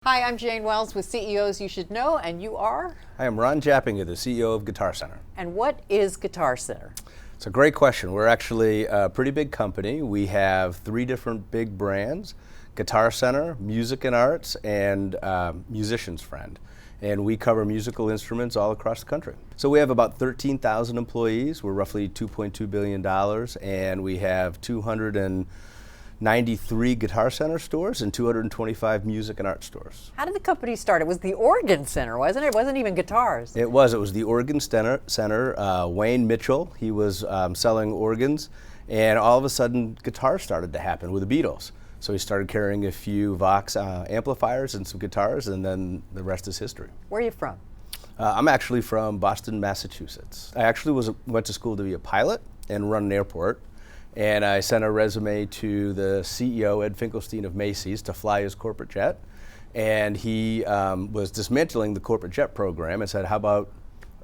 Hi, I'm Jane Wells with CEOs You Should Know, and you are? I am Ron Japinga, the CEO of Guitar Center. And what is Guitar Center? It's a great question. We're actually a pretty big company. We have 3 different big brands: Guitar Center, Music and Arts, and Musician's Friend. And we cover musical instruments all across the country. So we have about 13,000 employees. We're roughly $2.2 billion, and we have 293 Guitar Center stores and 225 music and art stores. How did the company start? It was the Organ Center, wasn't it? It wasn't even guitars. It was the Organ Center. Wayne Mitchell, he was selling organs, and all of a sudden guitars started to happen with the Beatles. So he started carrying a few Vox amplifiers and some guitars, and then the rest is history. Where are you from? I'm actually from Boston, Massachusetts. I actually went to school to be a pilot and run an airport. And I sent a resume to the CEO, Ed Finkelstein of Macy's, to fly his corporate jet. And he was dismantling the corporate jet program and said, how about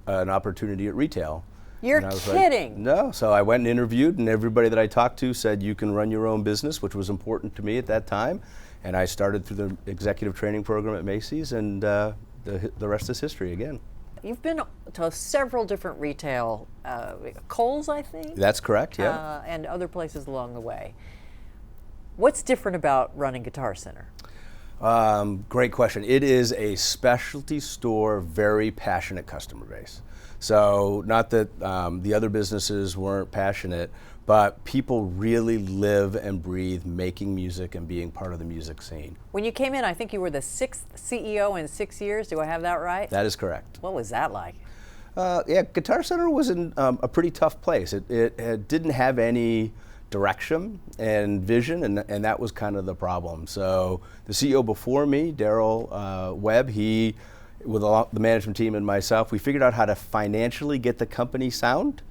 an opportunity at retail? You're kidding. Like, no. So I went and interviewed, and everybody that I talked to said you can run your own business, which was important to me at that time. And I started through the executive training program at Macy's, and the rest is history again. You've been to several different retail, Kohl's, I think? That's correct, yeah. And other places along the way. What's different about running Guitar Center? Great question. It is a specialty store, very passionate customer base. So not that the other businesses weren't passionate, but people really live and breathe making music and being part of the music scene. When you came in, I think you were the 6th CEO in 6 years. Do I have that right? That is correct. What was that like? Yeah, Guitar Center was in a pretty tough place. It didn't have any direction and vision, and that was kind of the problem. So the CEO before me, Daryl Webb, he, with the management team and myself, we figured out how to financially get the company sound,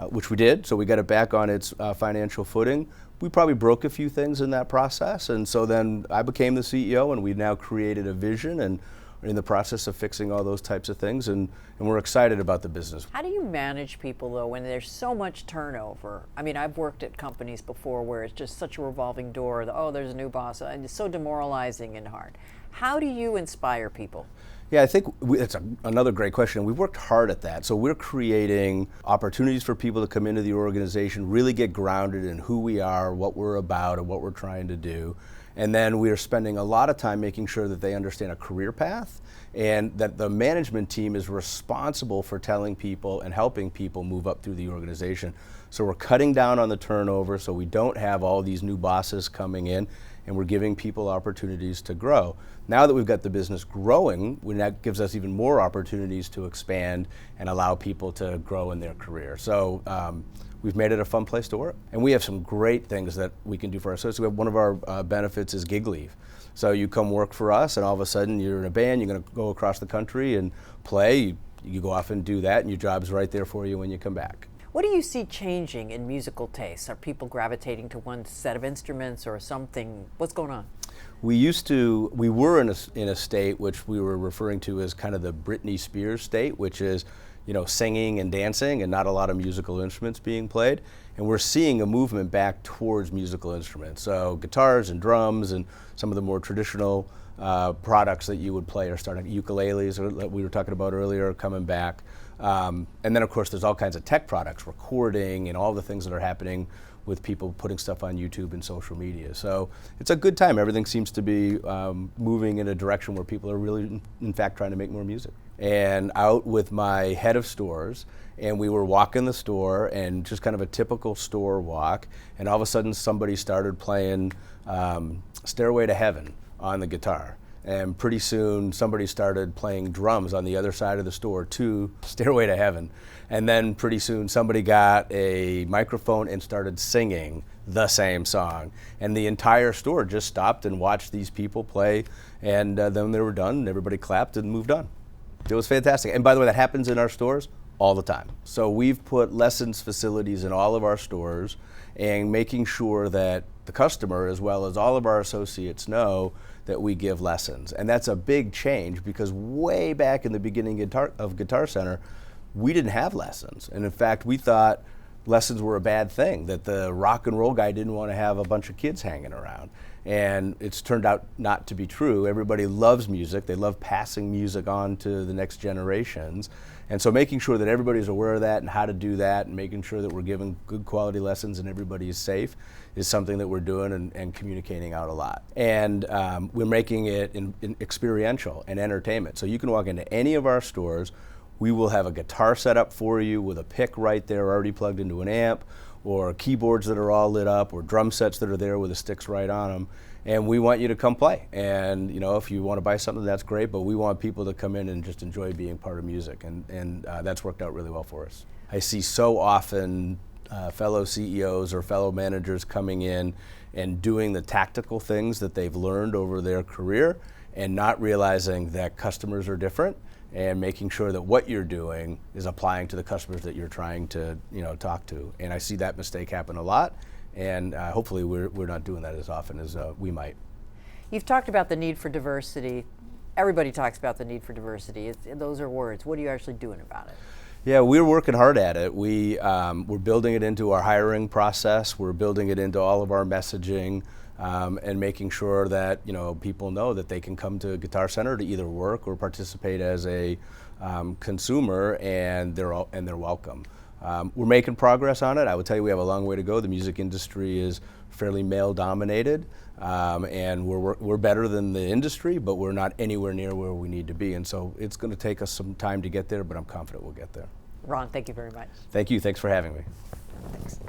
which we did. So we got it back on its financial footing. We probably broke a few things in that process, and so then I became the CEO, and we've now created a vision and are in the process of fixing all those types of things, and we're excited about the business. How do you manage people, though, when there's so much turnover? I mean, I've worked at companies before where it's just such a revolving door. Oh, there's a new boss, and it's so demoralizing and hard. How do you inspire people? Yeah, I think it's another great question. We've worked hard at that. So we're creating opportunities for people to come into the organization, really get grounded in who we are, what we're about, and what we're trying to do. And then we are spending a lot of time making sure that they understand a career path and that the management team is responsible for telling people and helping people move up through the organization. So we're cutting down on the turnover so we don't have all these new bosses coming in, and we're giving people opportunities to grow. Now that we've got the business growing, that gives us even more opportunities to expand and allow people to grow in their career. So we've made it a fun place to work. And we have some great things that we can do for ourselves. One of our benefits is gig leave. So you come work for us, and all of a sudden you're in a band, you're going to go across the country and play. You go off and do that, and your job's right there for you when you come back. What do you see changing in musical tastes? Are people gravitating to one set of instruments or something? What's going on? We were in a state which we were referring to as kind of the Britney Spears state, which is, singing and dancing and not a lot of musical instruments being played. And we're seeing a movement back towards musical instruments. So guitars and drums and some of the more traditional products that you would play are starting. Ukuleles, that we were talking about earlier, are coming back. And then, of course, there's all kinds of tech products, recording, and all the things that are happening with people putting stuff on YouTube and social media. So it's a good time. Everything seems to be moving in a direction where people are really, in fact, trying to make more music. And out with my head of stores, and we were walking the store, and just kind of a typical store walk, and all of a sudden somebody started playing Stairway to Heaven on the guitar. And pretty soon somebody started playing drums on the other side of the store to Stairway to Heaven. And then pretty soon somebody got a microphone and started singing the same song. And the entire store just stopped and watched these people play, and then they were done, and everybody clapped and moved on. It was fantastic. And by the way, that happens in our stores all the time. So we've put lessons facilities in all of our stores, and making sure that the customer, as well as all of our associates, know that we give lessons. And that's a big change, because way back in the beginning of Guitar Center, we didn't have lessons. And in fact, we thought lessons were a bad thing, that the rock and roll guy didn't want to have a bunch of kids hanging around. And it's turned out not to be true. Everybody loves music. They love passing music on to the next generations. And so making sure that everybody's aware of that and how to do that, and making sure that we're giving good quality lessons and everybody is safe, is something that we're doing and communicating out a lot. And we're making it in experiential and entertainment. So you can walk into any of our stores. We will have a guitar set up for you with a pick right there already plugged into an amp, or keyboards that are all lit up, or drum sets that are there with the sticks right on them. And we want you to come play. And if you want to buy something, that's great, but we want people to come in and just enjoy being part of music. And that's worked out really well for us. I see so often fellow CEOs or fellow managers coming in and doing the tactical things that they've learned over their career and not realizing that customers are different, and making sure that what you're doing is applying to the customers that you're trying to talk to. And I see that mistake happen a lot, and hopefully we're not doing that as often as we might. You've talked about the need for diversity. Everybody talks about the need for diversity. Those are words. What are you actually doing about it? Yeah, we're working hard at it. We're building it into our hiring process. We're building it into all of our messaging. And making sure that people know that they can come to Guitar Center to either work or participate as a consumer, and they're welcome. We're making progress on it. I would tell you we have a long way to go. The music industry is fairly male-dominated, and we're better than the industry, but we're not anywhere near where we need to be. And so it's going to take us some time to get there, but I'm confident we'll get there. Ron, thank you very much. Thank you. Thanks for having me. Thanks.